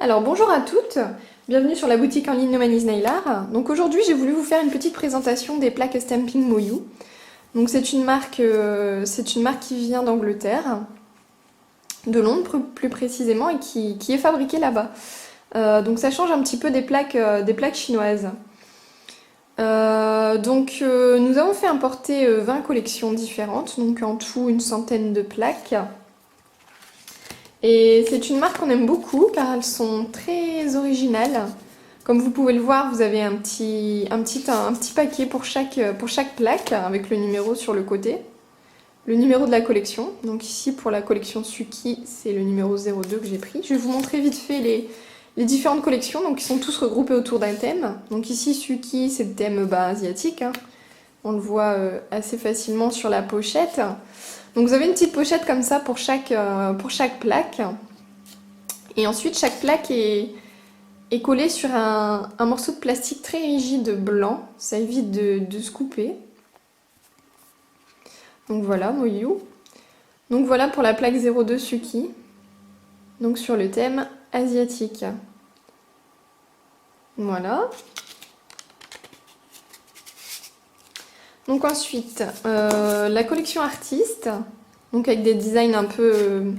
Alors bonjour à toutes, bienvenue sur la boutique en ligne No Man is Nail Art. Donc aujourd'hui j'ai voulu vous faire une petite présentation des plaques Stamping Moyou. Donc c'est une marque qui vient d'Angleterre, de Londres plus précisément, et qui est fabriquée là-bas. Donc ça change un petit peu des plaques chinoises. Nous avons fait importer 20 collections différentes, donc en tout une centaine de plaques. Et c'est une marque qu'on aime beaucoup car elles sont très originales. Comme vous pouvez le voir, vous avez un petit paquet pour chaque plaque avec le numéro sur le côté. Le numéro de la collection. Donc ici pour la collection Suki, c'est le numéro 02 que j'ai pris. Je vais vous montrer vite fait les différentes collections. Donc ils sont tous regroupés autour d'un thème. Donc ici Suki, c'est le thème asiatique. Hein. On le voit assez facilement sur la pochette. Donc vous avez une petite pochette comme ça pour chaque plaque. Et ensuite chaque plaque est collée sur un morceau de plastique très rigide blanc. Ça évite de se couper. Donc voilà, Moyou. Donc voilà pour la plaque 02 Suki. Donc sur le thème asiatique. Voilà. Donc ensuite, la collection artiste, donc avec des designs un peu,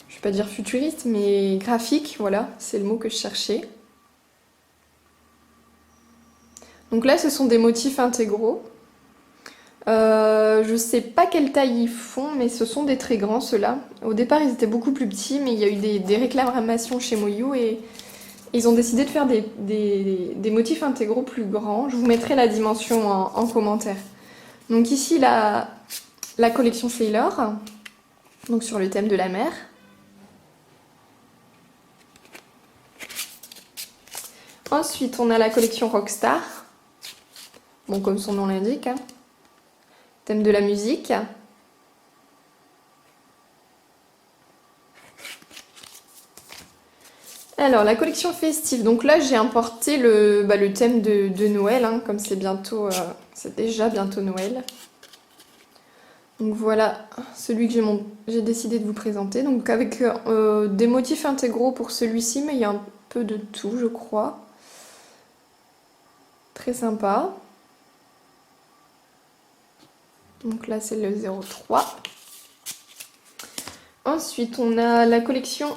je vais pas dire futuristes, mais graphiques, voilà, c'est le mot que je cherchais. Donc là, ce sont des motifs intégraux. Je sais pas quelle taille ils font, mais ce sont des très grands ceux-là. Au départ, ils étaient beaucoup plus petits, mais il y a eu des réclamations chez Moyou et ils ont décidé de faire des motifs intégraux plus grands. Je vous mettrai la dimension en commentaire. Donc ici, la collection Sailor, donc sur le thème de la mer. Ensuite, on a la collection Rockstar. Bon, comme son nom l'indique. Hein. Thème de la musique. Alors, la collection festive. Donc là, j'ai importé le thème de Noël, hein, comme c'est déjà bientôt Noël. Donc voilà celui que j'ai décidé de vous présenter. Donc avec des motifs intégraux pour celui-ci, mais il y a un peu de tout, je crois. Très sympa. Donc là, c'est le 03. Ensuite, on a la collection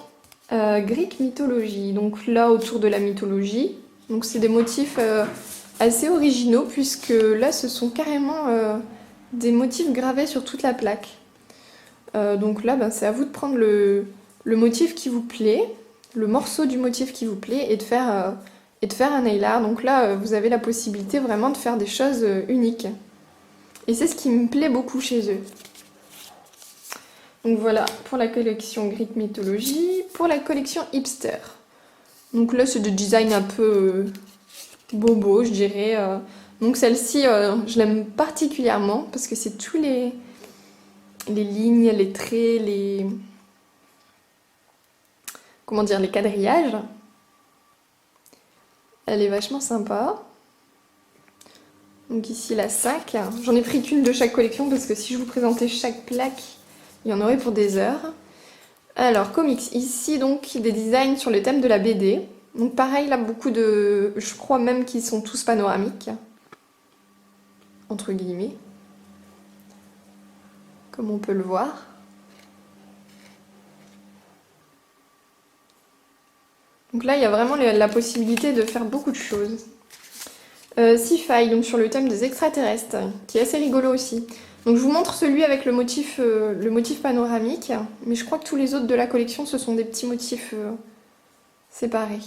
Greek Mythologie. Donc là, autour de la mythologie. Donc c'est des motifs assez originaux, puisque là, ce sont carrément des motifs gravés sur toute la plaque. Donc là, c'est à vous de prendre le motif qui vous plaît, le morceau du motif qui vous plaît, et de faire un nail art. Donc là, vous avez la possibilité vraiment de faire des choses uniques. Et c'est ce qui me plaît beaucoup chez eux. Donc voilà, pour la collection Greek Mythologie. Pour la collection Hipster. Donc là, c'est des designs un peu bobo, je dirais. Donc celle-ci, je l'aime particulièrement parce que c'est tous les lignes, les traits, les quadrillages. Elle est vachement sympa. Donc ici la 5. J'en ai pris qu'une de chaque collection parce que si je vous présentais chaque plaque, il y en aurait pour des heures. Alors, comics. Ici, donc, des designs sur le thème de la BD. Donc pareil, là, beaucoup de... Je crois même qu'ils sont tous panoramiques. Entre guillemets. Comme on peut le voir. Donc là, il y a vraiment la possibilité de faire beaucoup de choses. Sci-Fi, donc sur le thème des extraterrestres, qui est assez rigolo aussi. Donc je vous montre celui avec le motif panoramique, mais je crois que tous les autres de la collection, ce sont des petits motifs séparés.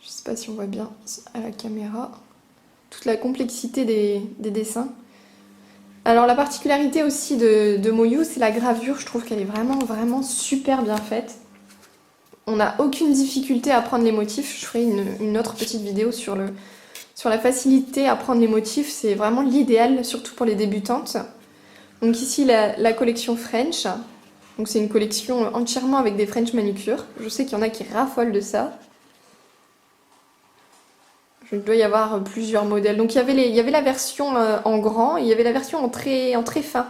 Je sais pas si on voit bien à la caméra. Toute la complexité des dessins. Alors la particularité aussi de Moyou, c'est la gravure. Je trouve qu'elle est vraiment, vraiment super bien faite. On n'a aucune difficulté à prendre les motifs. Je ferai une autre petite vidéo sur la facilité à prendre les motifs. C'est vraiment l'idéal, surtout pour les débutantes. Donc ici, la collection French. Donc c'est une collection entièrement avec des French manucures. Je sais qu'il y en a qui raffolent de ça. Il doit y avoir plusieurs modèles. Donc il y avait la version en grand et il y avait la version en très fin.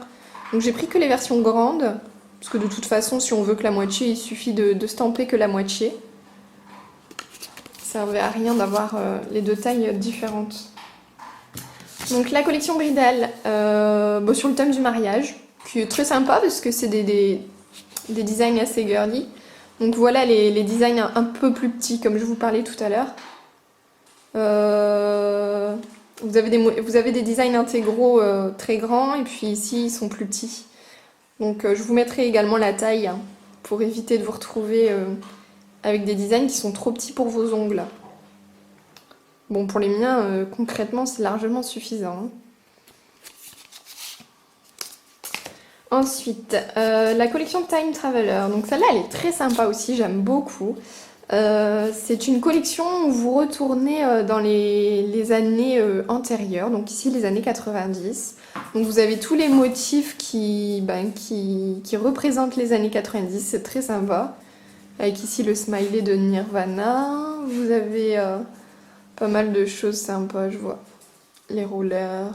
Donc j'ai pris que les versions grandes. Parce que de toute façon, si on veut que la moitié, il suffit de stamper que la moitié. Ça servait à rien d'avoir les deux tailles différentes. Donc la collection Bridal, sur le thème du mariage, qui est très sympa parce que c'est des designs assez girly. Donc voilà les designs un peu plus petits comme je vous parlais tout à l'heure. Vous avez des designs intégraux très grands et puis ici ils sont plus petits. Donc je vous mettrai également la taille pour éviter de vous retrouver avec des designs qui sont trop petits pour vos ongles. Bon, pour les miens, concrètement, c'est largement suffisant. Ensuite, la collection Time Traveler. Donc celle-là, elle est très sympa aussi, j'aime beaucoup. C'est une collection où vous retournez dans les années antérieures, donc ici les années 90. Donc vous avez tous les motifs qui représentent les années 90, c'est très sympa. Avec ici le smiley de Nirvana. Vous avez pas mal de choses sympas, je vois. Les rollers,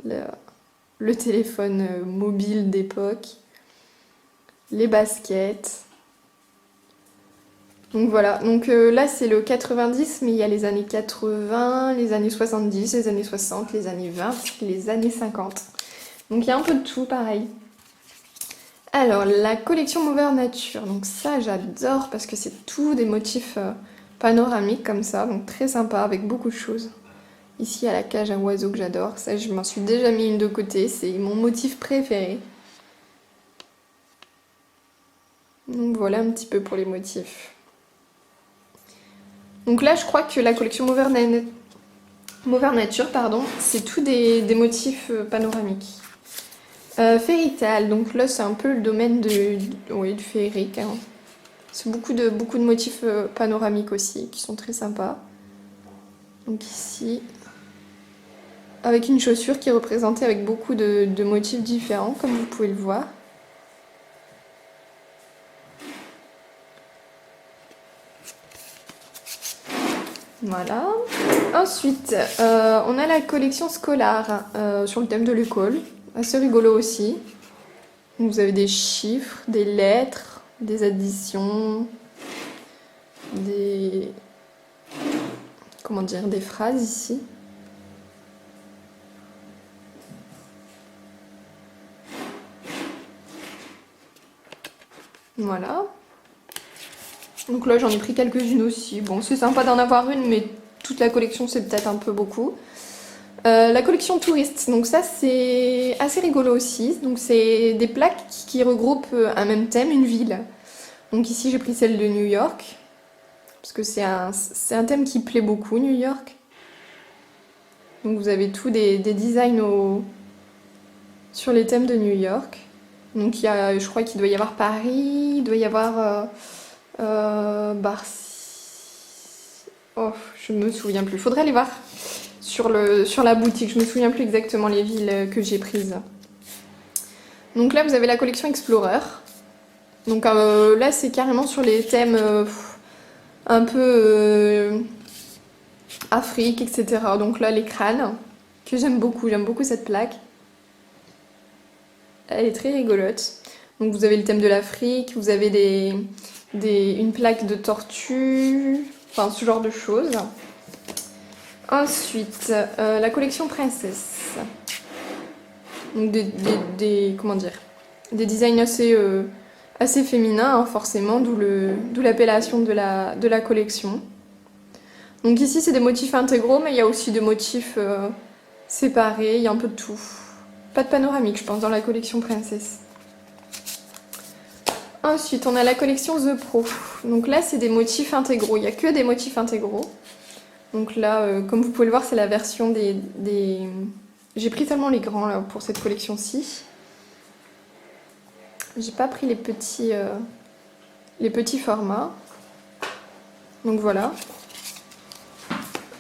le téléphone mobile d'époque, les baskets. Donc voilà, donc là c'est le 90, mais il y a les années 80, les années 70, les années 60, les années 20, les années 50. Donc il y a un peu de tout pareil. Alors la collection Mover Nature, donc ça j'adore parce que c'est tout des motifs panoramiques comme ça, donc très sympa avec beaucoup de choses. Ici il y a la cage à oiseaux que j'adore, ça je m'en suis déjà mis une de côté, c'est mon motif préféré. Donc voilà un petit peu pour les motifs. Donc là, je crois que la collection Mover Nature, c'est tout des motifs panoramiques. Fairy Tale, donc là, c'est un peu le domaine du féerique. Hein. C'est beaucoup de motifs panoramiques aussi, qui sont très sympas. Donc ici, avec une chaussure qui est représentée avec beaucoup de motifs différents, comme vous pouvez le voir. Voilà. Ensuite, on a la collection scolaire sur le thème de l'école. Assez rigolo aussi. Vous avez des chiffres, des lettres, des additions, des phrases ici. Voilà. Donc là, j'en ai pris quelques-unes aussi. Bon, c'est sympa d'en avoir une, mais toute la collection, c'est peut-être un peu beaucoup. La collection touriste, donc ça, c'est assez rigolo aussi. Donc c'est des plaques qui regroupent un même thème, une ville. Donc ici, j'ai pris celle de New York, parce que c'est un thème qui plaît beaucoup, New York. Donc vous avez tous des designs sur les thèmes de New York. Donc je crois qu'il doit y avoir Paris, il doit y avoir... Oh, je me souviens plus. Faudrait aller voir sur la boutique. Je me souviens plus exactement les villes que j'ai prises. Donc là, vous avez la collection Explorer. Donc là, c'est carrément sur les thèmes un peu Afrique, etc. Donc là, les crânes, que j'aime beaucoup. J'aime beaucoup cette plaque. Elle est très rigolote. Donc vous avez le thème de l'Afrique, vous avez une plaque de tortue, enfin ce genre de choses. Ensuite, la collection Princesse. Donc des designs assez féminins, hein, forcément, d'où l'appellation de la collection. Donc ici, c'est des motifs intégraux, mais il y a aussi des motifs séparés, il y a un peu de tout. Pas de panoramique, je pense, dans la collection Princesse. Ensuite, on a la collection The Pro. Donc là, c'est des motifs intégraux. Il n'y a que des motifs intégraux. Donc là, comme vous pouvez le voir, c'est la version des... J'ai pris tellement les grands là, pour cette collection-ci. J'ai pas pris les petits formats. Donc voilà.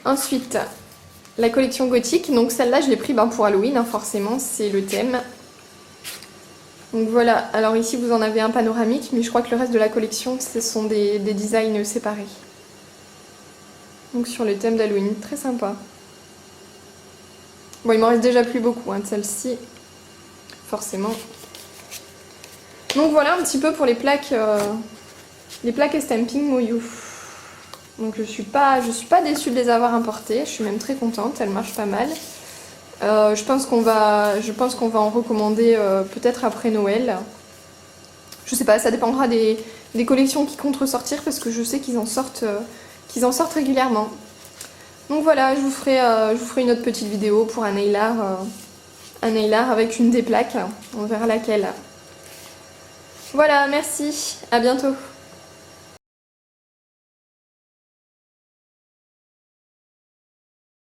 Ensuite, la collection gothique. Donc celle-là, je l'ai pris pour Halloween, hein, forcément, c'est le thème. Donc voilà, alors ici vous en avez un panoramique, mais je crois que le reste de la collection, ce sont des designs séparés. Donc sur le thème d'Halloween, très sympa. Bon, il m'en reste déjà plus beaucoup, hein, de celle-ci, forcément. Donc voilà un petit peu pour les plaques Stampin' Moyou. Donc je suis pas déçue de les avoir importées, je suis même très contente, elles marchent pas mal. Je pense qu'on va en recommander peut-être après Noël. Je sais pas, ça dépendra des collections qui comptent ressortir parce que je sais qu'ils en sortent régulièrement. Donc voilà, je vous ferai une autre petite vidéo pour un nail art avec une des plaques. On verra laquelle. Voilà, merci, à bientôt.